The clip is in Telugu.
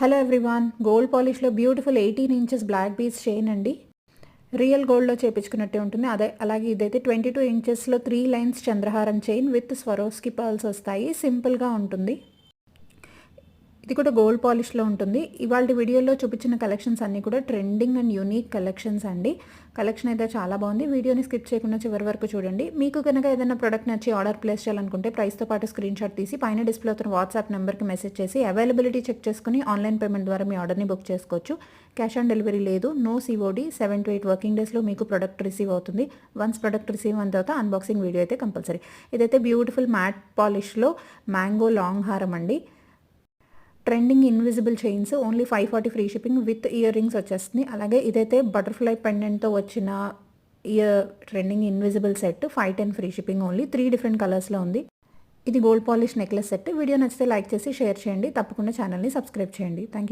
హలో ఎవ్రీవాన్, గోల్డ్ పాలిష్లో beautiful 18 inches black beads chain అండి. రియల్ గోల్డ్లో చేపించుకున్నట్టే ఉంటుంది. అలాగే ఇదైతే 22 ఇంచెస్లో 3 లైన్స్ చంద్రహారం చైన్ విత్ స్వరోస్కి పర్ల్స్ వస్తాయి. సింపుల్గా ఉంటుంది. ఇది కూడా గోల్డ్ పాలిష్లో ఉంటుంది. ఇవాళ వీడియోలో చూపించిన కలెక్షన్స్ అన్నీ కూడా ట్రెండింగ్ అండ్ యూనిక్ కలెక్షన్స్ అండి. కలెక్షన్ అయితే చాలా బాగుంది. వీడియోని స్కిప్ చేయకుండా చివరి వరకు చూడండి. మీకు కనుక ఏదైనా ప్రోడక్ట్ నచ్చి ఆర్డర్ ప్లేస్ చేయాలనుకుంటే ప్రైస్తో పాటు స్క్రీన్ షాట్ తీసి పైన డిస్ప్లే అవుతున్న వాట్సాప్ నెంబర్కి మెసేజ్ చేసి అవైలబిలిటీ చెక్ చేసుకుని ఆన్లైన్ పేమెంట్ ద్వారా మీ ఆర్డర్ని బుక్ చేసుకోవచ్చు. క్యాష్ ఆన్ డెలివరీ లేదు. No COD. 7 to 8 వర్కింగ్ డేస్లో మీకు ప్రోడక్ట్ రిసీవ్ అవుతుంది. వన్స్ ప్రోడక్ట్ రిసీవ్ అయిన తర్వాత అన్బాక్సింగ్ వీడియో అయితే కంపల్సరీ. ఇదైతే బ్యూటిఫుల్ మ్యాట్ పాలిష్లో మ్యాంగో లాంగ్ హారం అండి. Trending invisible chains only 540 free shipping with earrings వచ్చేస్తుంది. అలాగే ఇదైతే బటర్ఫ్లై పెండెంట్తో వచ్చిన trending invisible set 510 free shipping only. 3 different కలర్స్లో ఉంది. ఇది gold polish necklace set. Video నచ్చితే లైక్ చేసి షేర్ చేయండి. తప్పకుండా ఛానల్ని సబ్స్క్రైబ్ చేయండి. Thank you.